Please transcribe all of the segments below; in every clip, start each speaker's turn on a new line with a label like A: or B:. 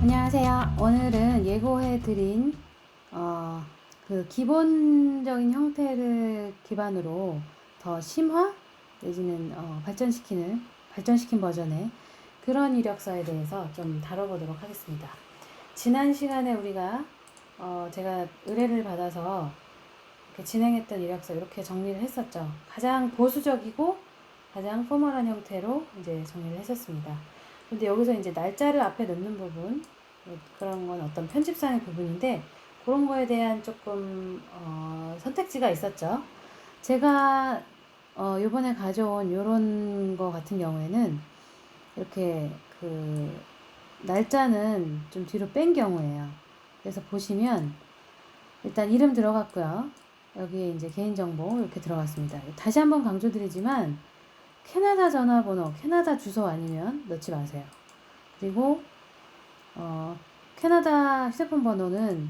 A: 안녕하세요. 오늘은 예고해드린 그 기본적인 형태를 기반으로 더 심화 내지는 발전시킨 버전의 그런 이력서에 대해서 좀 다뤄보도록 하겠습니다. 지난 시간에 우리가 제가 의뢰를 받아서 이렇게 진행했던 이력서 이렇게 정리를 했었죠. 가장 보수적이고 가장 포멀한 형태로 이제 정리를 했었습니다. 근데 여기서 이제 날짜를 앞에 넣는 부분, 그런 건 어떤 편집상의 부분인데, 그런 거에 대한 조금, 선택지가 있었죠. 제가, 요번에 가져온 요런 거 같은 경우에는, 이렇게 날짜는 좀 뒤로 뺀 경우예요. 그래서 보시면, 일단 이름 들어갔고요. 여기에 이제 개인정보 이렇게 들어갔습니다. 다시 한번 강조드리지만, 캐나다 전화번호, 캐나다 주소 아니면 넣지 마세요. 그리고 캐나다 휴대폰 번호는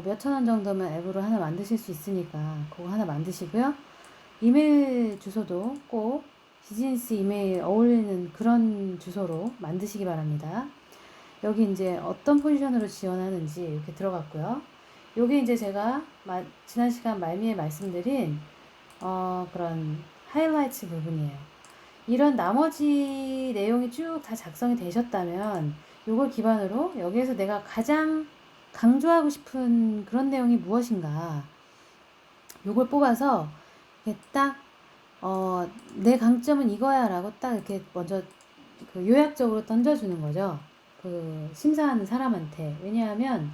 A: 몇천 원 정도면 앱으로 하나 만드실 수 있으니까 그거 하나 만드시고요. 이메일 주소도 꼭 비즈니스 이메일 어울리는 그런 주소로 만드시기 바랍니다. 여기 이제 어떤 포지션으로 지원하는지 이렇게 들어갔고요. 요게 이제 제가 지난 시간 말미에 말씀드린 그런 하이라이트 부분이에요. 이런 나머지 내용이 쭉 다 작성이 되셨다면 요걸 기반으로 여기에서 내가 가장 강조하고 싶은 그런 내용이 무엇인가 요걸 뽑아서 딱 내 강점은 이거야 라고 딱 이렇게 먼저 요약적으로 던져주는 거죠. 심사하는 사람한테. 왜냐하면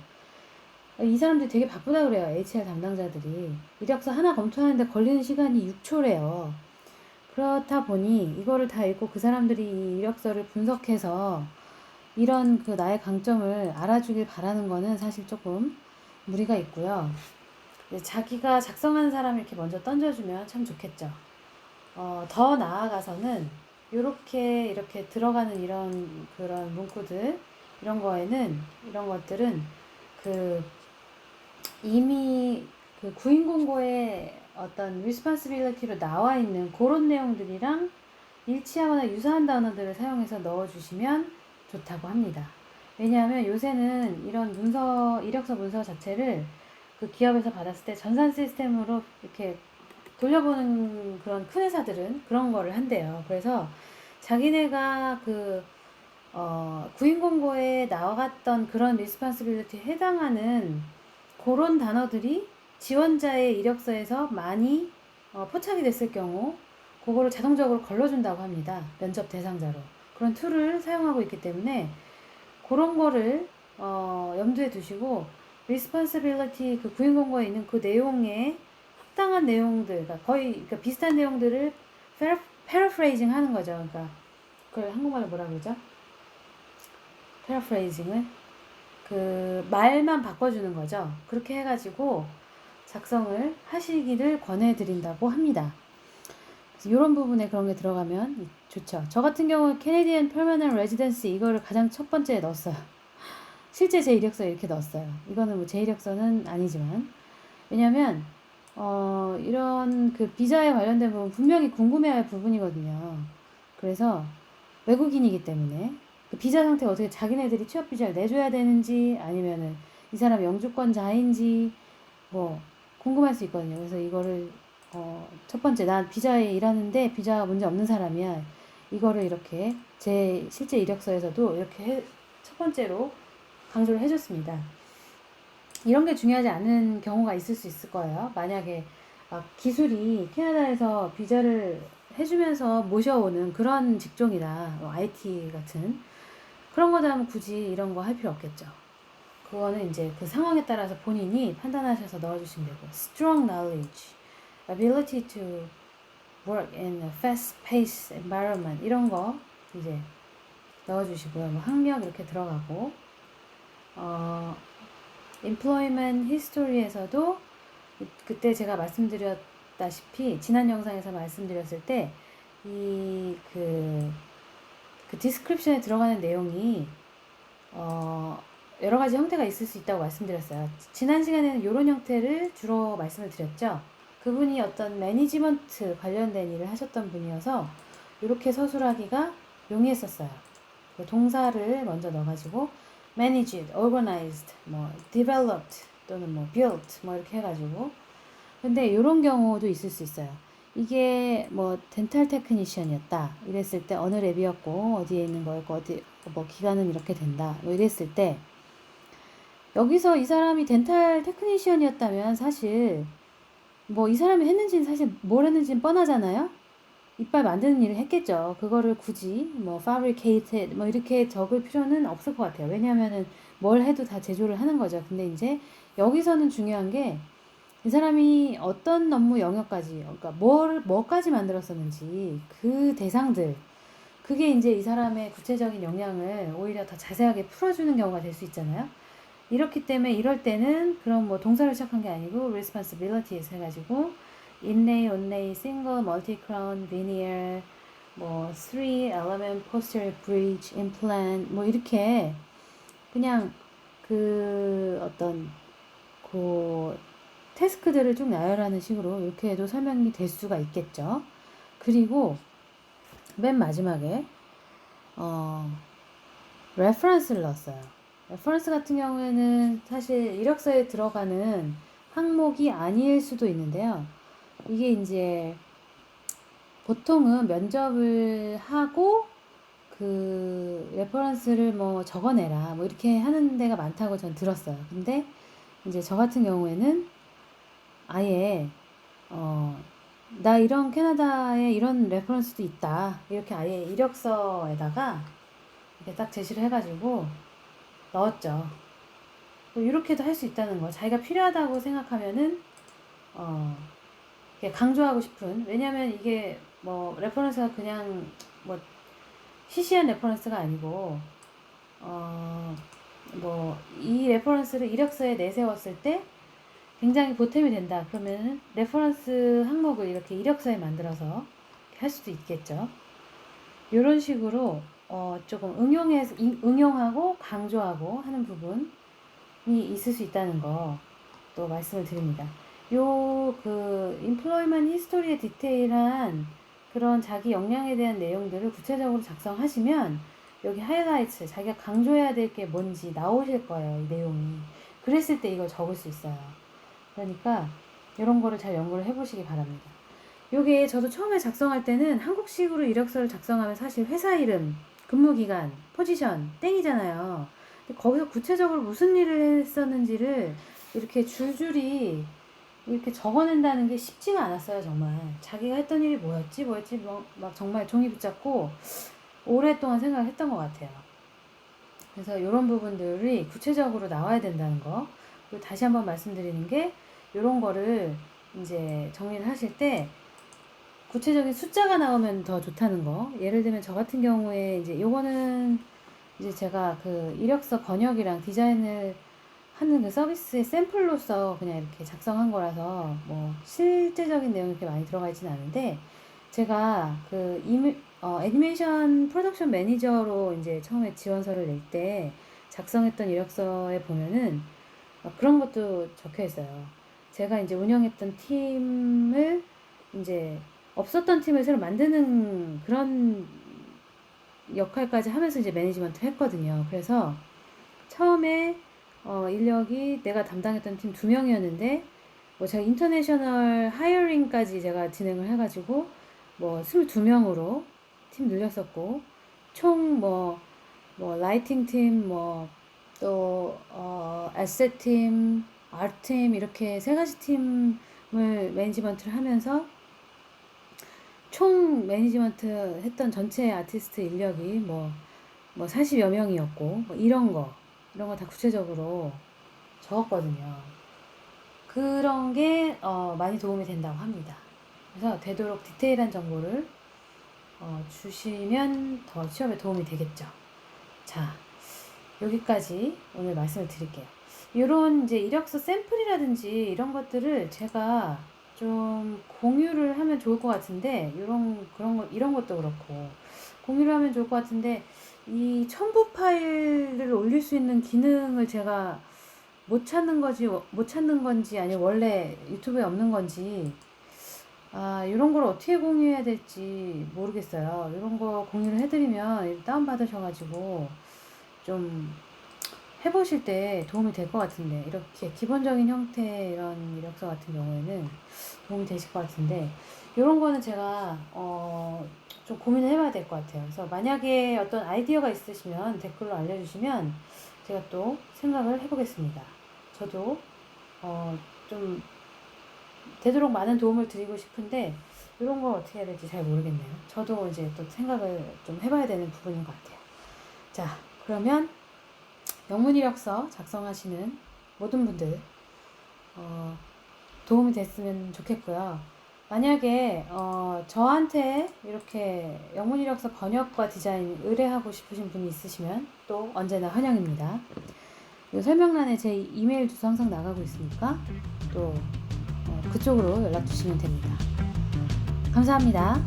A: 이 사람들이 되게 바쁘다 그래요. HR 담당자들이. 이력서 하나 검토하는데 걸리는 시간이 6초래요. 그렇다 보니 이거를 다 읽고 그 사람들이 이 이력서를 분석해서 이런 나의 강점을 알아주길 바라는 거는 사실 조금 무리가 있고요. 자기가 작성하는 사람을 이렇게 먼저 던져주면 참 좋겠죠. 더 나아가서는 이렇게 들어가는 그런 문구들, 이런 것들은 이미 구인 공고에 어떤 responsibility로 나와 있는 그런 내용들이랑 일치하거나 유사한 단어들을 사용해서 넣어주시면 좋다고 합니다. 왜냐하면 요새는 이런 이력서 문서 자체를 기업에서 받았을 때 전산 시스템으로 이렇게 돌려보는 그런 큰 회사들은 그런 거를 한대요. 그래서 자기네가 구인 공고에 나와갔던 그런 responsibility에 해당하는 그런 단어들이 지원자의 이력서에서 많이 포착이 됐을 경우 그거를 자동적으로 걸러준다고 합니다. 면접 대상자로. 그런 툴을 사용하고 있기 때문에 그런 거를 염두에 두시고 responsibility 구인 공고에 있는 그 내용에 합당한 내용들, 거의 비슷한 내용들을 paraphrasing 하는 거죠. 그러니까 그걸 한국말로 뭐라 그러죠? paraphrasing을 말만 바꿔주는 거죠. 그렇게 해가지고 작성을 하시기를 권해드린다고 합니다. 이런 부분에 그런 게 들어가면 좋죠. 저 같은 경우는 캐네디언 퍼머넌트 레지던시 이거를 가장 첫 번째에 넣었어요. 실제 제 이력서에 이렇게 넣었어요. 이거는 제 이력서는 아니지만, 왜냐면 이런 비자에 관련된 부분 분명히 궁금해할 부분이거든요. 그래서 외국인이기 때문에 비자 상태가 어떻게 자기네들이 취업 비자를 내줘야 되는지 아니면은 이 사람이 영주권자인지 궁금할 수 있거든요. 그래서 이거를 첫 번째 난 비자에 일하는데 비자가 문제 없는 사람이야. 이거를 이렇게 제 실제 이력서에서도 이렇게 첫 번째로 강조를 해줬습니다. 이런 게 중요하지 않은 경우가 있을 수 있을 거예요. 만약에 기술이 캐나다에서 비자를 해주면서 모셔오는 그런 직종이다. IT 같은 그런 거다면 굳이 이런 거 할 필요 없겠죠. 그거는 이제 그 상황에 따라서 본인이 판단하셔서 넣어주시면 되고, strong knowledge, ability to work in a fast-paced environment 이런 거 이제 넣어주시고요. 학력 이렇게 들어가고, employment history에서도 그때 제가 말씀드렸다시피 지난 영상에서 말씀드렸을 때 디스크립션에 들어가는 내용이 여러 가지 형태가 있을 수 있다고 말씀드렸어요. 지난 시간에는 이런 형태를 주로 말씀을 드렸죠. 그분이 어떤 매니지먼트 관련된 일을 하셨던 분이어서 이렇게 서술하기가 용이했었어요. 동사를 먼저 넣어가지고 managed, organized, 뭐 developed 또는 뭐 built 뭐 이렇게 해가지고. 근데 이런 경우도 있을 수 있어요. 이게 뭐 덴탈 테크니션이었다 이랬을 때 어느 랩이었고 어디에 있는 거였고 어디 뭐 기간은 이렇게 된다 뭐 이랬을 때 여기서 이 사람이 덴탈 테크니션이었다면 사실 뭐 이 사람이 했는지는 사실 뭘 했는지는 뻔하잖아요. 이빨 만드는 일을 했겠죠. 그거를 굳이 뭐 fabricated 뭐 이렇게 적을 필요는 없을 것 같아요. 왜냐하면은 뭘 해도 다 제조를 하는 거죠. 근데 이제 여기서는 중요한 게 이 사람이 어떤 업무 영역까지, 그러니까 뭐까지 만들었었는지 그 대상들, 그게 이제 이 사람의 구체적인 역량을 오히려 더 자세하게 풀어주는 경우가 될 수 있잖아요. 이렇기 때문에 이럴 때는 그럼 뭐 동사를 시작한 게 아니고 responsibilities 해가지고 inlay, onlay, single, multi-crown, veneer, 뭐 three element posterior bridge, implant 뭐 이렇게 그냥 그 어떤 그 태스크들을 쭉 나열하는 식으로 이렇게 해도 설명이 될 수가 있겠죠. 그리고 맨 마지막에 레퍼런스를 넣었어요. 레퍼런스 같은 경우에는 사실 이력서에 들어가는 항목이 아닐 수도 있는데요. 이게 이제 보통은 면접을 하고 그 레퍼런스를 뭐 적어내라 뭐 이렇게 하는 데가 많다고 전 들었어요. 근데 이제 저 같은 경우에는 아예 나 이런 캐나다에 이런 레퍼런스도 있다 이렇게 아예 이력서에다가 이렇게 딱 제시를 해가지고 넣었죠. 이렇게도 할 수 있다는 거. 자기가 필요하다고 생각하면은 강조하고 싶은. 왜냐면 이게 뭐 레퍼런스가 그냥 뭐 시시한 레퍼런스가 아니고 뭐 이 레퍼런스를 이력서에 내세웠을 때 굉장히 보탬이 된다. 그러면은 레퍼런스 항목을 이렇게 이력서에 만들어서 할 수도 있겠죠. 이런 식으로 조금 응용하고 강조하고 하는 부분이 있을 수 있다는 거 또 말씀을 드립니다. 요 그 employment history의 디테일한 그런 자기 역량에 대한 내용들을 구체적으로 작성하시면 여기 하이라이트 자기가 강조해야 될 게 뭔지 나오실 거예요. 이 내용이. 그랬을 때 이걸 적을 수 있어요. 그러니까 이런 거를 잘 연구를 해보시기 바랍니다. 요게 저도 처음에 작성할 때는 한국식으로 이력서를 작성하면 사실 회사 이름, 근무기간, 포지션, 땡이잖아요. 근데 거기서 구체적으로 무슨 일을 했었는지를 이렇게 줄줄이 이렇게 적어낸다는 게 쉽지가 않았어요, 정말. 자기가 했던 일이 뭐였지, 막 정말 종이 붙잡고 오랫동안 생각을 했던 것 같아요. 그래서 이런 부분들이 구체적으로 나와야 된다는 거. 그리고 다시 한번 말씀드리는 게 이런 거를 이제 정리를 하실 때 구체적인 숫자가 나오면 더 좋다는 거. 예를 들면 저 같은 경우에 이제 요거는 이제 제가 그 이력서 번역이랑 디자인을 하는 그 서비스의 샘플로서 그냥 이렇게 작성한 거라서 뭐 실제적인 내용이 이렇게 많이 들어가 있지는 않은데 제가 그 애니메이션 프로덕션 매니저로 이제 처음에 지원서를 낼 때 작성했던 이력서에 보면은 그런 것도 적혀 있어요. 제가 이제 운영했던 팀을 이제 없었던 팀을 새로 만드는 그런 역할까지 하면서 이제 매니지먼트 했거든요. 그래서 처음에 인력이 내가 담당했던 팀 2명이었는데 뭐 제가 인터내셔널 하이어링까지 제가 진행을 해가지고 뭐 22명으로 팀 늘렸었고 총 뭐 라이팅 팀 뭐 또 에셋 팀, 아트 팀 이렇게 세 가지 팀을 매니지먼트를 하면서 총 매니지먼트 했던 전체 아티스트 인력이 뭐 40여 명이었고 뭐 이런 거 다 구체적으로 적었거든요. 그런 게 많이 도움이 된다고 합니다. 그래서 되도록 디테일한 정보를 주시면 더 취업에 도움이 되겠죠. 자, 여기까지 오늘 말씀을 드릴게요. 이런 이제 이력서 샘플이라든지 이런 것들을 제가 좀 공유를 하면 좋을 것 같은데 이런 것도 그렇고 공유를 하면 좋을 것 같은데 이 첨부 파일을 올릴 수 있는 기능을 제가 못 찾는 건지 아니면 원래 유튜브에 없는 건지 이런 걸 어떻게 공유해야 될지 모르겠어요. 이런 거 공유를 해드리면 다운받으셔가지고 좀 해보실 때 도움이 될 것 같은데, 이렇게 기본적인 형태 이런 이력서 같은 경우에는 도움이 되실 것 같은데, 이런 거는 제가 좀 고민을 해봐야 될 것 같아요. 그래서 만약에 어떤 아이디어가 있으시면 댓글로 알려주시면 제가 또 생각을 해보겠습니다. 저도 좀 되도록 많은 도움을 드리고 싶은데 이런 걸 어떻게 해야 될지 잘 모르겠네요. 저도 이제 또 생각을 좀 해봐야 되는 부분인 것 같아요. 자, 그러면 영문 이력서 작성하시는 모든 분들 도움이 됐으면 좋겠고요. 만약에 저한테 이렇게 영문 이력서 번역과 디자인 의뢰하고 싶으신 분이 있으시면 또 언제나 환영입니다. 이 설명란에 제 이메일 주소 항상 나가고 있으니까 또 그쪽으로 연락 주시면 됩니다. 감사합니다.